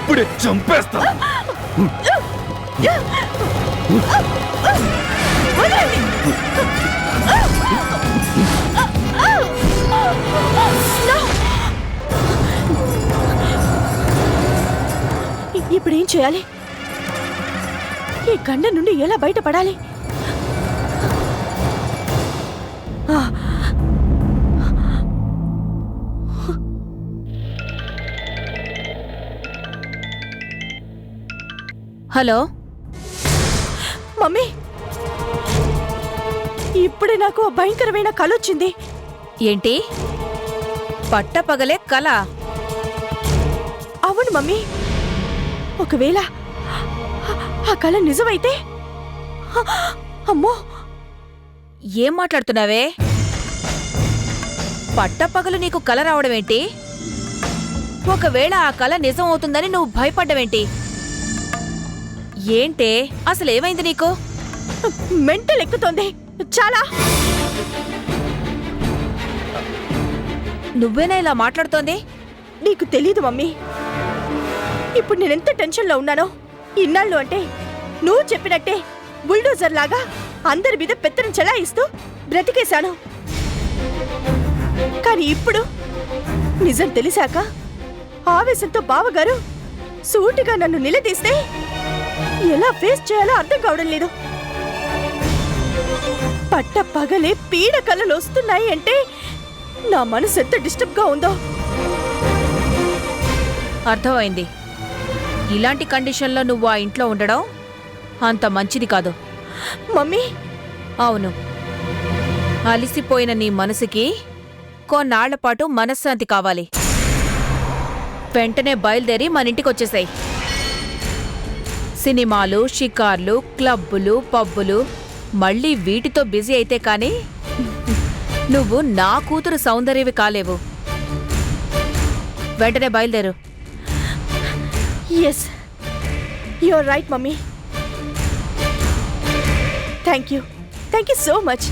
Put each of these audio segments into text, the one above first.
ఇప్పుడే చంపేస్తా. ఇప్పుడేం చేయాలి? ఈ గండ నుండి ఎలా బయటపడాలి? హలో మమ్మీ, ఇప్పుడే నాకు భయంకరమైన కల వచ్చింది. ఏంటి? పట్టపగలే కల? అవును మమ్మీ, ఒకవేళ ఆ కల నిజమైతే అమ్మో! ఏం మాట్లాడుతున్నావే? పట్టపగలు నీకు కల రావడమేంటి? ఒకవేళ ఆ కల నిజం అవుతుందని నువ్వు భయపడ్డవేంటి? ఏంటే అసలు ఏమైంది నీకు? మెంటల్ ఎక్కుతోంది చాలా. నువ్వేనా ఇలా మాట్లాడుతోంది? నీకు తెలీదు మమ్మీ, ఇప్పుడు నేనెంత టెన్షన్లో ఉన్నానో. ఇన్నాళ్ళు అంటే నువ్వు చెప్పినట్టే బుల్డోజర్ లాగా అందరి మీద పెత్తనం చెలాయిస్తూ బ్రతికేశాను. కానీ ఇప్పుడు నిజం తెలిసాక ఆవేశంతో బావగారు సూటిగా నన్ను నిలదీస్తే ఎలా ఫేస్ చేయాలో అర్థం కావడం లేదు. పట్ట పగలే పీడ కలలు వస్తున్నాయి అంటే నా మనసు ఎంత డిస్టర్బ్ గా ఉందో. అర్థమైంది. ఇలాంటి కండిషన్లో నువ్వు ఆ ఇంట్లో ఉండడం అంత మంచిది కాదు. మమ్మీ, అవును, అలిసిపోయిన నీ మనసుకి కొన్నాళ్ల పాటు మనశ్శాంతి కావాలి. వెంటనే బయలుదేరి మన ఇంటికొచ్చేసాయి. సినిమాలు, షికార్లు, క్లబ్బులు, పబ్బులు మళ్ళీ వీటితో బిజీ అయితే కానీ నువ్వు నా కూతురు సౌందర్యవి కాలేవు. వెంటనే బయలుదేరు. Yes, you're right mummy. Thank you so much.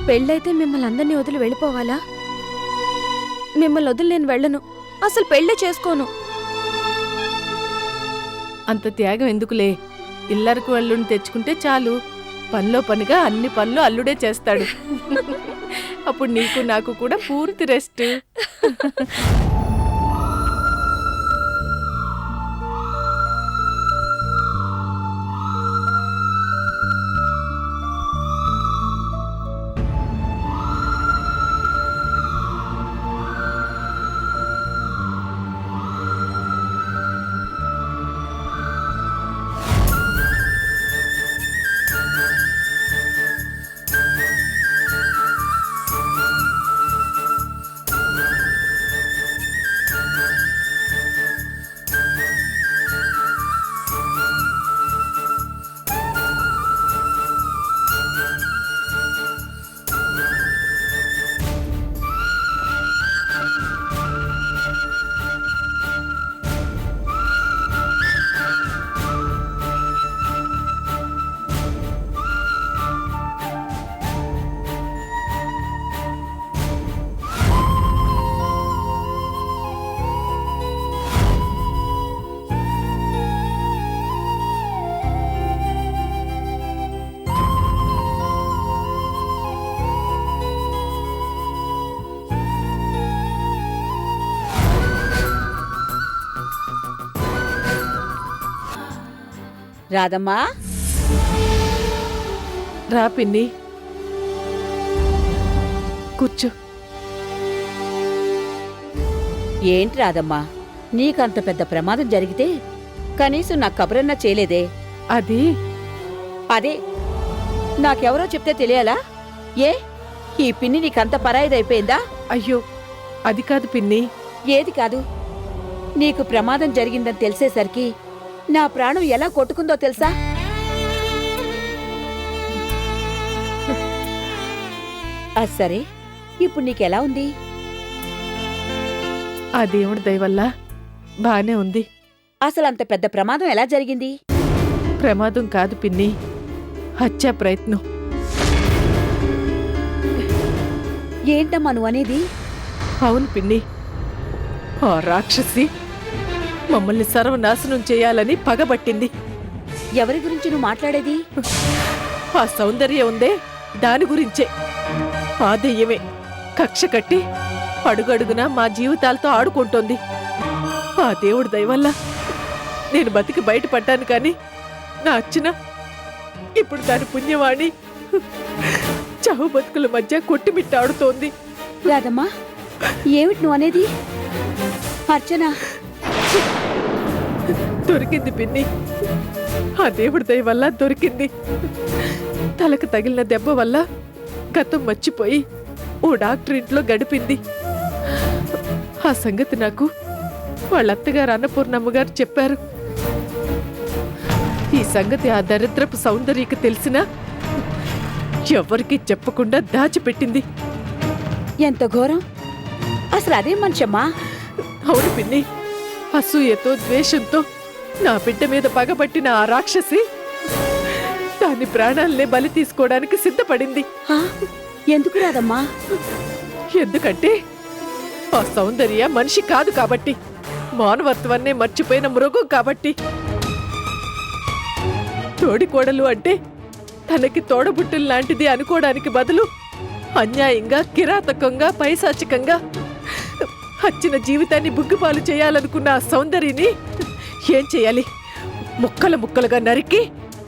పెళ్ళైతే మిమ్మల్ని అందరినీ వదిలి వెళ్ళిపోవాలా? మిమ్మల్ని వదిలి నేను వెళ్ళను. అసలు పెళ్ళే చేసుకోను. అంత త్యాగం ఎందుకులే? ఇల్లరకు అల్లుడిని తెచ్చుకుంటే చాలు. పనిలో పనిగా అన్ని పనులు అల్లుడే చేస్తాడు. అప్పుడు నీకు నాకు కూడా పూర్తి రెస్ట్. రాదమ్మా, రా పిన్ని, కూర్చో. ఏంటి రాదమ్మా, నీకంత పెద్ద ప్రమాదం జరిగితే కనీసం నాకు కబురన్నా చేయలేదే? అది అదే నాకెవరో చెప్తే తెలియాలా? ఏ ఈ పిన్ని నీకంత పరాయిదైపోయిందా? అయ్యో, అది కాదు పిన్ని. ఏది కాదు? నీకు ప్రమాదం జరిగిందని తెలిసేసరికి నా ప్రాణం ఎలా కొట్టుకుందో తెలుసా? సరే, ఇప్పుడు నీకెలా ఉంది? ఆ దేవుడి దయ వల్ల బానే ఉంది. అసలు అంత పెద్ద ప్రమాదం ఎలా జరిగింది? ప్రమాదం కాదు పిన్ని, హత్యా ప్రయత్నం. ఏంటమ్మా నువ్వు అనేది? అవును పిన్ని, ఆ రాక్షసి మమ్మల్ని సర్వనాశనం చేయాలని పగబట్టింది. ఎవరి గురించి నువ్వు మాట్లాడేది? ఆ సౌందర్యం ఉందే, దాని గురించే. ఆ దెయ్యమే కక్ష కట్టి అడుగడుగునా మా జీవితాలతో ఆడుకుంటోంది. ఆ దేవుడి దయ వల్ల నేను బతికి బయటపడ్డాను, కానీ నా అచ్చిన ఇప్పుడు దాని పుణ్యవాణి చావు బతుకుల మధ్య కొట్టిమిట్టాడుతోంది. రాదమ్మా, ఏమిటి నువ్వు అనేది? అర్చన దొరికింది పిన్ని, ఆ దేవుడి దయ వల్ల దొరికింది. తలకు తగిలిన దెబ్బ వల్ల గతం మర్చిపోయి ఓ డాక్టర్ ఇంట్లో గడిపింది. ఆ సంగతి నాకు వాళ్ళ అత్తగారు అన్నపూర్ణమ్మ గారు చెప్పారు. ఈ సంగతి ఆ దరిద్రపు సౌందర్యకి తెలిసినా ఎవరికీ చెప్పకుండా దాచిపెట్టింది. ఎంత ఘోరం! అసలు అదే మనిషమ్మా. అవును పిన్ని, అసూయతో ద్వేషంతో నా బిడ్డ మీద పగబట్టిన ఆ రాక్షసి దాని ప్రాణాలనే బలి తీసుకోవడానికి సిద్ధపడింది. ఆ, ఎందుకు రాదమ్మా? ఎందుకంటే ఆ సౌందర్య మనిషి కాదు కాబట్టి, మానవత్వాన్నే మర్చిపోయిన మృగం కాబట్టి. తోడికోడలు అంటే తనకి తోడబుట్టులు లాంటిది అనుకోవడానికి బదులు అన్యాయంగా, కిరాతకంగా, పైశాచికంగా హచ్చిన జీవితాన్ని బుగ్గిపాలు చేయాలనుకున్న ఆ సౌందర్యని ఏం చేయాలి? ముక్కలు ముక్కలుగా నరికి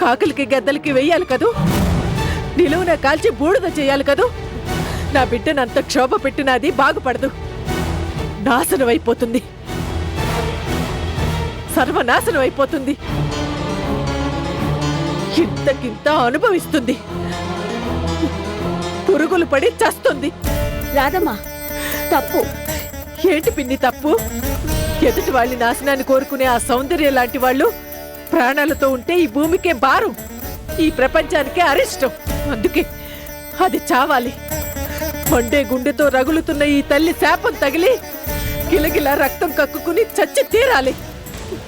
కాకులకి గద్దలకి వెయ్యాలి కదూ, నిలువున కాల్చి బూడిద చేయాలి కదూ. నా బిడ్డనంత క్షోభ పెట్టినది బాగుపడదు, నాశనం అయిపోతుంది, సర్వనాశనం అయిపోతుంది, ఇంతకింత అనుభవిస్తుంది, పురుగులు పడి చస్తుంది. రాదమ్మా, తప్పు. ఏంటి పిన్ని తప్పు? ఎదుటి వాళ్ళ నాశనాన్ని కోరుకునే ఆ సౌందర్యం లాంటి వాళ్ళు ప్రాణాలతో ఉంటే ఈ భూమికే భారం, ఈ ప్రపంచానికే అరిష్టం. అందుకే అది చావాలి. మండే గుండెతో రగులుతున్న ఈ తల్లి శాపం తగిలి గిలగిలా రక్తం కక్కుకుని చచ్చి తీరాలి.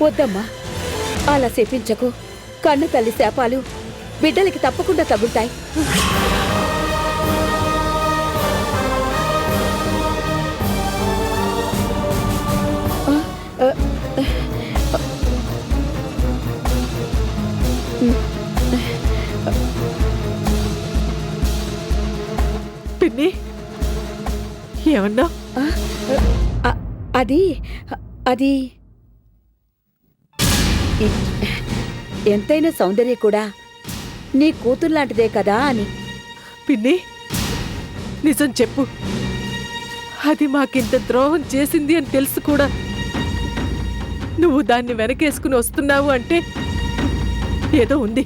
వద్దమ్మా, అలా శపించకు. కన్ను తల్లి శాపాలు బిడ్డలకి తప్పకుండా తగులుతాయి. పిన్ని, ఏమన్నా? అది అది ఎంతైనా సౌందర్య కూడా నీ కూతుర్లాంటిదే కదా అని. పిన్ని, నిజం చెప్పు. అది మాకింత ద్రోహం చేసింది అని తెలుసు కూడా నువ్వు దాన్ని వెనకేసుకుని వస్తున్నావు అంటే ఏదో ఉంది.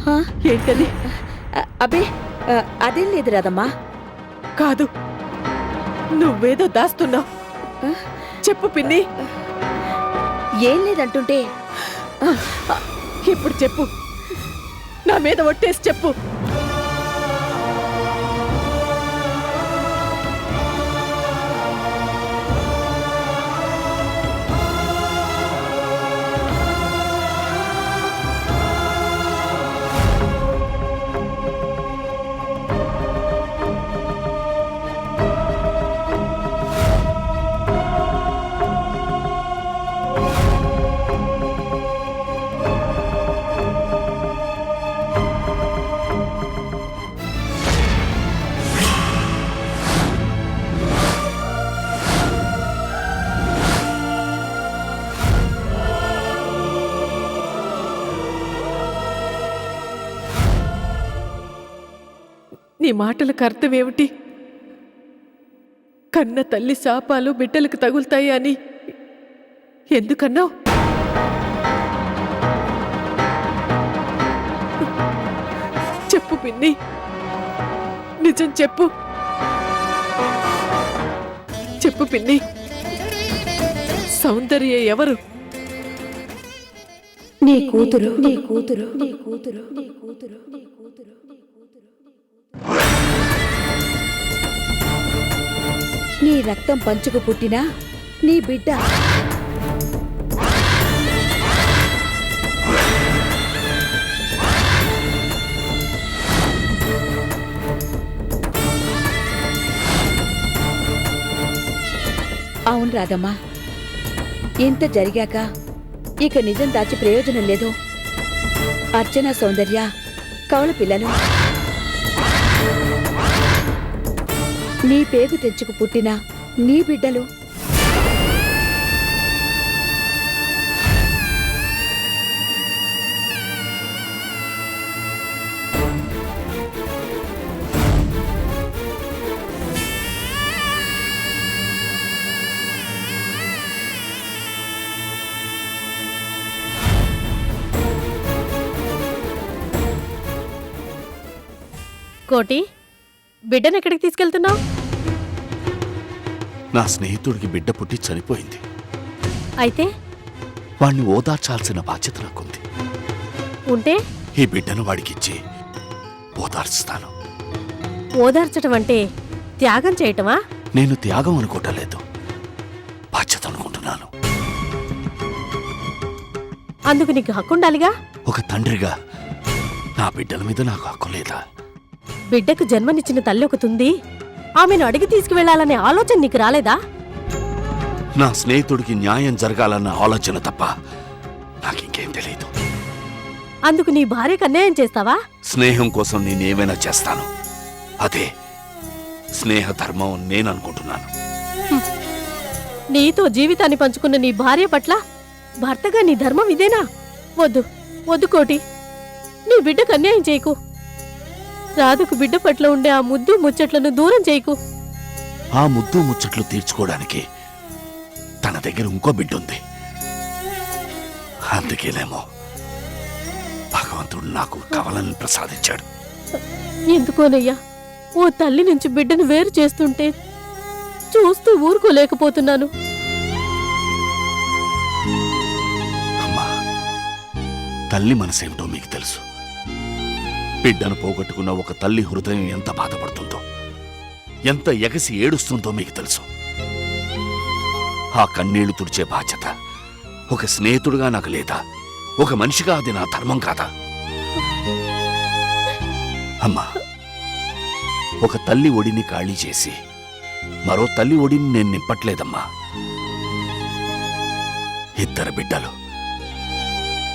హా? ఏంటది? అబ్బే, అదేం లేదు రాదమ్మా. కాదు, నువ్వేదో దాస్తున్నావు. చెప్పు పిన్ని. ఏం లేదంటుంటే ఇప్పుడు చెప్పు, నా మీద ఒట్టేసి చెప్పు. మాటలకు అర్థమేమిటి? కన్న తల్లి శాపాలు బిడ్డలకు తగులుతాయి అని ఎందుకన్నావు? చెప్పు పిన్ని, నిజం చెప్పు. చెప్పు పిన్ని, సౌందర్య ఎవరు? నీ కూతురు నీ కూతురు నీ కూతురు నీ కూతురు నీ కూతురు నీ రక్తం పంచుకు పుట్టిన నీ బిడ్డ. అవును రాదమ్మా, ఇంత జరిగాక ఇక నిజం దాచి ప్రయోజనం లేదు. అర్చన, సౌందర్య కవల పిల్లలు. నీ పేగు తెచ్చుకు పుట్టిన నీ బిడ్డలు. కోటి, బిడ్డను ఎక్కడికి తీసుకెళ్తున్నావు? నా స్నేహితుడికి బిడ్డ పుట్టి చనిపోయింది. అయితే వాణ్ణి ఓదార్చాల్సిన బాధ్యత నాకుంది. ఉంటే ఈ బిడ్డను వాడికిచ్చి ఓదార్చుతాను. ఓదార్చటం అంటే త్యాగం చేయటమా? నేను త్యాగం అనుకోవటం లేదు, బాధ్యత అనుకుంటున్నాను. అందుకు నీకు హక్కుండాలిగా. ఒక తండ్రిగా నా బిడ్డల మీద నాకు హక్కు లేదా? బిడ్డకు జన్మనిచ్చిన తల్లి ఒకతుంది, ఆమెను అడిగి తీసుకువెళ్లాలనే ఆలోచన నీకు రాలేదా? నా స్నేహితుడికి న్యాయం జరగాలన్న ఆలోచన తప్ప నాకింకేం తెలియదు. అందుకు నీ భార్యకు అన్యాయం చేస్తావా? స్నేహం కోసం నేనేమైనా చేస్తాను. అదే స్నేహ ధర్మం నేననుకుంటున్నాను. నీతో జీవితాన్ని పంచుకున్న నీ భార్య పట్ల భర్తగా నీ ధర్మం ఇదేనా? వద్దు వద్దు కోటి, నీ బిడ్డకు అన్యాయం చేయకు. రాధకు బిడ్డ పట్ల ఉండే ఆ ముద్దు ముచ్చట్లను దూరం చేయకు. ఆ ముద్దు ముచ్చట్లు తీర్చుకోవడానికి తన దగ్గర ఇంకో బిడ్డ ఉంది. అందుకేనేమో భగవంతుడు నాకు కవలను ప్రసాదించాడు. ఎందుకోనయ్యా, ఓ తల్లి నుంచి బిడ్డను వేరు చేస్తుంటే చూస్తూ ఊరుకోలేకపోతున్నాను. అమ్మా, తల్లి మనసేమిటో మీకు తెలుసు. బిడ్డను పోగొట్టుకున్న ఒక తల్లి హృదయం ఎంత బాధపడుతుందో, ఎంత ఎగసి ఏడుస్తుందో మీకు తెలుసు. ఆ కన్నీళ్లు తుడిచే బాధ్యత ఒక స్నేహితుడుగా నాకు లేదా? ఒక మనిషిగా అది నా ధర్మం కాదా? అమ్మా, ఒక తల్లి ఒడిని ఖాళీ చేసి మరో తల్లి ఒడిని నేను నింపట్లేదమ్మా. ఇద్దరు బిడ్డలు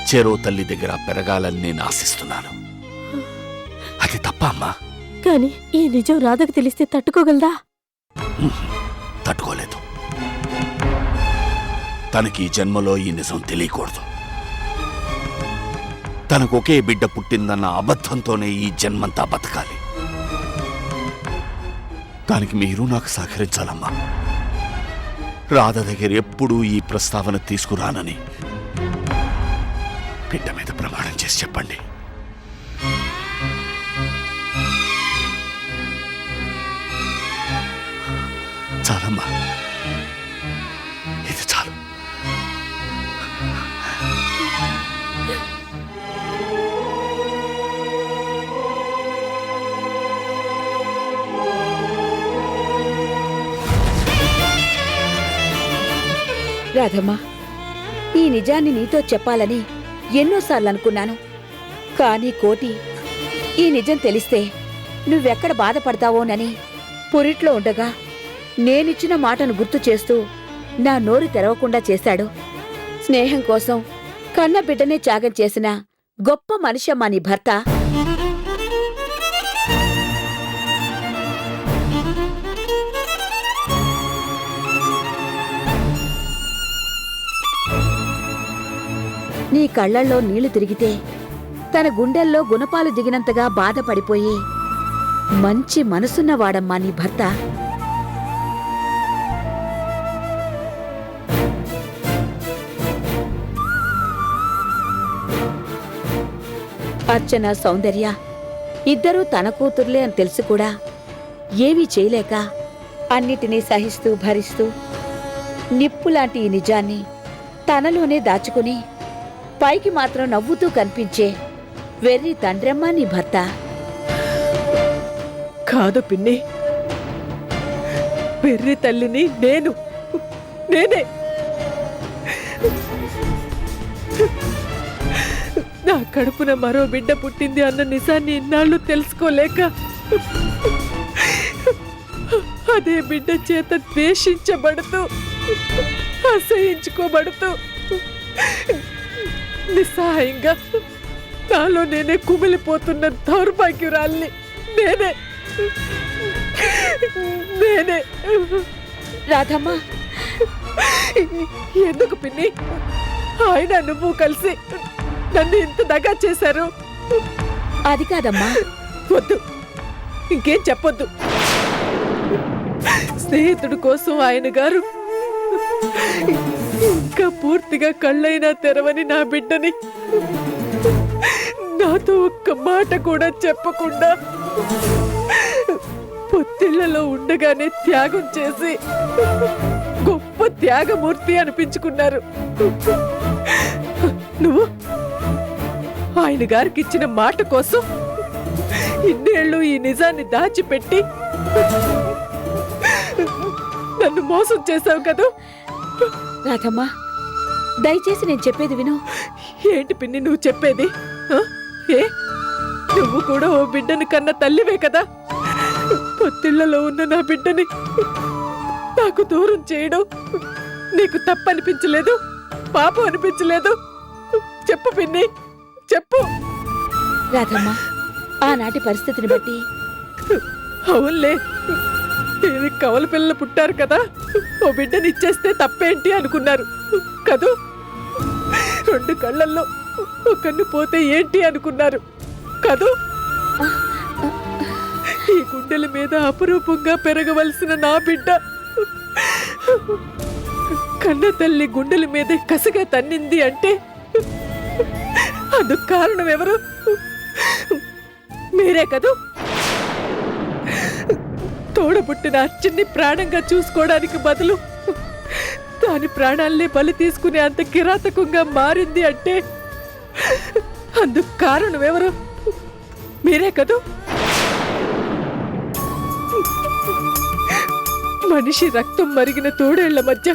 చెరో తల్లి దగ్గర పెరగాలని నేను ఆశిస్తున్నాను. అది తప్ప అమ్మా? కాని ఈ నిజం రాధకు తెలిస్తే తట్టుకోగలదా? తట్టుకోలేదు. తనకి ఈ జన్మలో ఈ నిజం తెలియకూడదు. తనకొకే బిడ్డ పుట్టిందన్న అబద్ధంతోనే ఈ జన్మంతా బతకాలి. దానికి మీరు నాకు సహకరించాలమ్మా. రాధ దగ్గర ఎప్పుడూ ఈ ప్రస్తావన తీసుకురానని బిడ్డ మీద ప్రమాణం చేసి చెప్పండి. చాలమ్మా, ఇది చాలు. రాధమ్మా, ఈ నిజాన్ని నీతో చెప్పాలని ఎన్నోసార్లు అనుకున్నాను. కానీ కోటి ఈ నిజం తెలిస్తే నువ్వెక్కడ బాధపడతావోనని పురిట్లో ఉండగా నేనిచ్చిన మాటను గుర్తు చేస్తూ నా నోరు తెరవకుండా చేశాడు. స్నేహం కోసం కన్న బిడ్డనే త్యాగం చేసిన గొప్ప మనిషమ్మా నీ భర్త. నీ కళ్లల్లో నీళ్లు తిరిగితే తన గుండెల్లో గుణపాలు దిగినంతగా బాధపడిపోయి మంచి మనసున్నవాడమ్మా నీ భర్త. అర్చన, సౌందర్య ఇద్దరూ తన కూతుర్లే అని తెలిసి కూడా ఏమీ చేయలేక అన్నిటినీ సహిస్తూ భరిస్తూ నిప్పులాంటి ఈ నిజాన్ని తనలోనే దాచుకుని పైకి మాత్రం నవ్వుతూ కనిపించే వెర్రి తండ్రమ్మా నీ భర్త. కాదు పిన్ని, వెర్రి తల్లిని నేనే. నా కడుపున మరో బిడ్డ పుట్టింది అన్న నిజాన్ని ఇన్నాళ్ళు తెలుసుకోలేక అదే బిడ్డ చేత ద్వేషించబడుతూ అసహించుకోబడుతూ నిస్సహాయంగా నాలో నేనే కుమిలిపోతున్న దౌర్భాగ్యురాల్ని నేనే. రాధమ్మ, ఎందుకు పిన్ని ఆయన నువ్వు కలిసి నన్ను ఇంత దగా చేశారు? అది కాదమ్మా. వద్దు, ఇంకేం చెప్పొద్దు. స్నేహితుడి కోసం ఆయన గారు ఇంకా పూర్తిగా కళ్ళైనా తెరవని నా బిడ్డని నాతో ఒక్క మాట కూడా చెప్పకుండా పొత్తిళ్లలో ఉండగానే త్యాగం చేసి గొప్ప త్యాగమూర్తి అనిపించుకున్నారు. నువ్వు ఆయన గారికి ఇచ్చిన మాట కోసం ఇన్నేళ్ళు ఈ నిజాన్ని దాచిపెట్టి నన్ను మోసం చేశావు కదా. రాధమ్మ, దయచేసి నేను చెప్పేది విను. ఏంటి పిన్ని నువ్వు చెప్పేది? ఏ నువ్వు కూడా ఓ బిడ్డని కన్న తల్లివే కదా. పొత్తిళ్లలో ఉన్న నా బిడ్డని నాకు దూరం చేయడం నీకు తప్పనిపించలేదు? పాపం అనిపించలేదు? చెప్పు పిన్ని, చెప్పు. రాధమ్మ, ఆనాటి పరిస్థితిని బట్టి అవునులే, ఇది కవల పిల్లలు పుట్టారు కదా, ఓ బిడ్డని ఇచ్చేస్తే తప్పేంటి అనుకున్నారు కదూ. 2 కళ్ళల్లో ఒక కన్ను పోతే ఏంటి అనుకున్నారు కదూ. ఈ గుండెల మీద అపురూపంగా పెరగవలసిన నా బిడ్డ కన్న తల్లి గుండెల మీద కసగా తన్నింది అంటే అందుకు కారణం ఎవరు? మీరే కదూ. తోడబుట్టిన అర్చున్ని ప్రాణంగా చూసుకోవడానికి బదులు దాని ప్రాణాల్ని బలి తీసుకునే అంత కిరాతకంగా మారింది అంటే అందుకు కారణం ఎవరు? మీరే కదూ. మనిషి రక్తం మరిగిన తోడేళ్ల మధ్య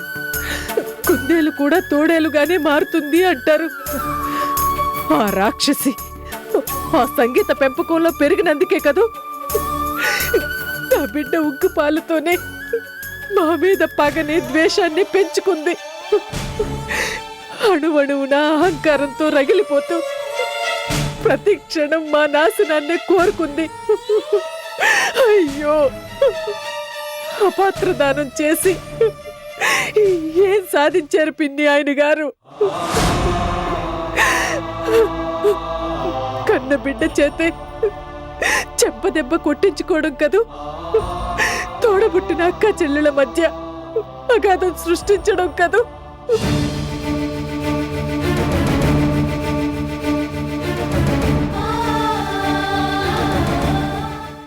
కుందేలు కూడా తోడేలుగానే మారుతుంది అంటారు. ఆ రాక్షసి ఆ సంగీత పెంపకంలో పెరిగినందుకే కదూ నా బిడ్డ ఉగ్గు పాలతోనే మా మీద పగని ద్వేషాన్ని పెంచుకుంది. అణువణువున అహంకారంతో రగిలిపోతూ ప్రతి క్షణం మా నాశనాన్ని కోరుకుంది. అయ్యో, అపాత్రదానం చేసి ఏం సాధించారు పిన్ని ఆయన గారు? కన్న బిడ్డ చేతే చెంపదెబ్బ కొట్టించుకోవడం కదూ. తోడబుట్టిన అక్క చెల్లెల మధ్య అగాధం సృష్టించడం కదూ.